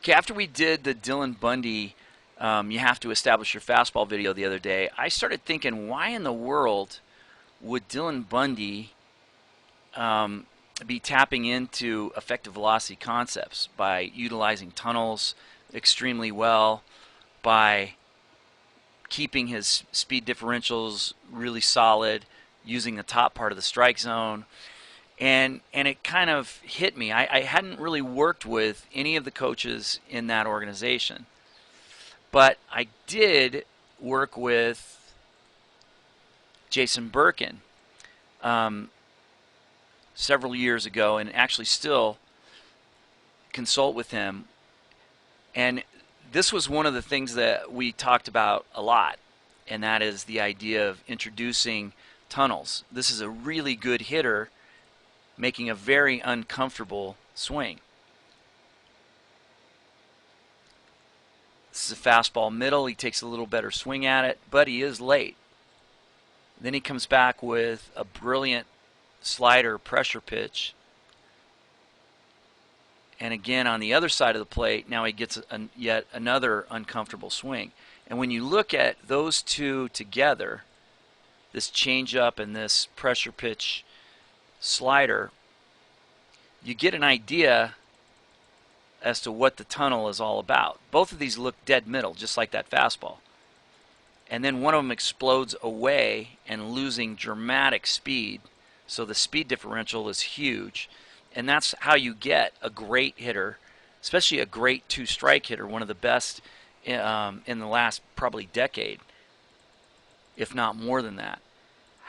Okay, after we did the Dylan Bundy, you have to establish your fastball video the other day, I started thinking, why in the world would Dylan Bundy be tapping into effective velocity concepts by utilizing tunnels extremely well, by keeping his speed differentials really solid, using the top part of the strike zone. And it kind of hit me. I hadn't really worked with any of the coaches in that organization, but I did work with Jason Berken several years ago, and actually still consult with him. And this was one of the things that we talked about a lot, and that is the idea of introducing tunnels. This is a really good hitter making a very uncomfortable swing. This is a fastball middle. He takes a little better swing at it, but he is late. Then he comes back with a brilliant slider pressure pitch. And again, on the other side of the plate, now he gets yet another uncomfortable swing. And when you look at those two together, this changeup and this pressure pitch slider, you get an idea as to what the tunnel is all about. Both of these look dead middle, just like that fastball. And then one of them explodes away and losing dramatic speed, so the speed differential is huge. And that's how you get a great hitter, especially a great two-strike hitter, one of the best in the last probably decade, if not more than that.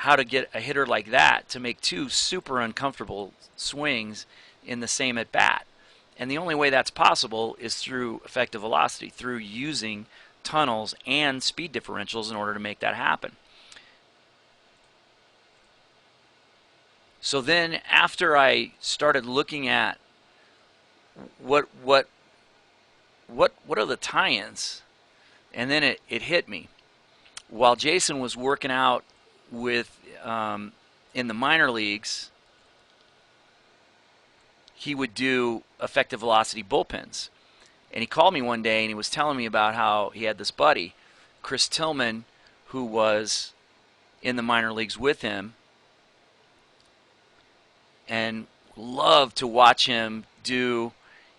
How to get a hitter like that to make two super uncomfortable swings in the same at bat. And the only way that's possible is through effective velocity, through using tunnels and speed differentials in order to make that happen. So then after I started looking at what are the tie-ins, and then it hit me. While Jason was working out with in the minor leagues, he would do effective velocity bullpens. And he called me one day and he was telling me about how he had this buddy, Chris Tillman, who was in the minor leagues with him, and loved to watch him do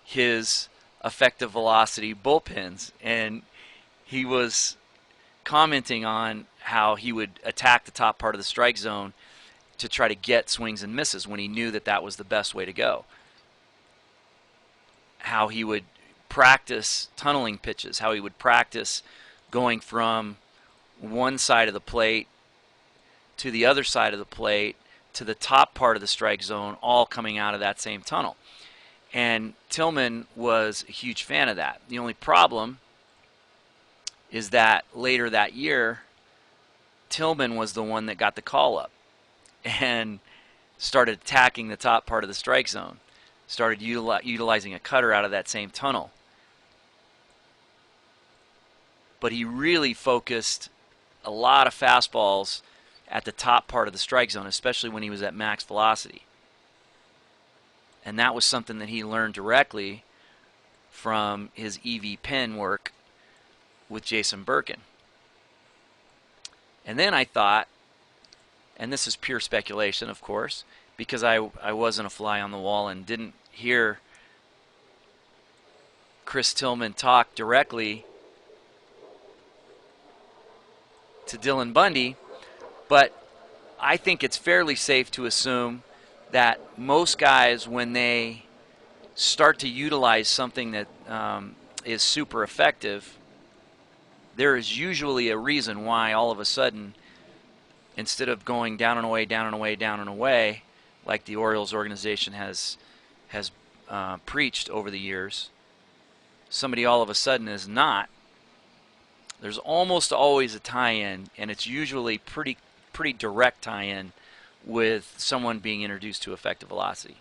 his effective velocity bullpens. And he was commenting on how he would attack the top part of the strike zone to try to get swings and misses when he knew that that was the best way to go. How he would practice tunneling pitches, how he would practice going from one side of the plate to the other side of the plate to the top part of the strike zone, all coming out of that same tunnel. And Tillman was a huge fan of that. The only problem is that later that year, Tillman was the one that got the call up and started attacking the top part of the strike zone, started utilizing a cutter out of that same tunnel. But he really focused a lot of fastballs at the top part of the strike zone, especially when he was at max velocity. And that was something that he learned directly from his EV pen work with Jason Berken. And then I thought, and this is pure speculation, of course, because I wasn't a fly on the wall and didn't hear Chris Tillman talk directly to Dylan Bundy, but I think it's fairly safe to assume that most guys, when they start to utilize something that is super effective, there is usually a reason why all of a sudden, instead of going down and away, down and away, down and away, like the Orioles organization has preached over the years, somebody all of a sudden is not. There's almost always a tie-in, and it's usually pretty direct tie-in with someone being introduced to effective velocity.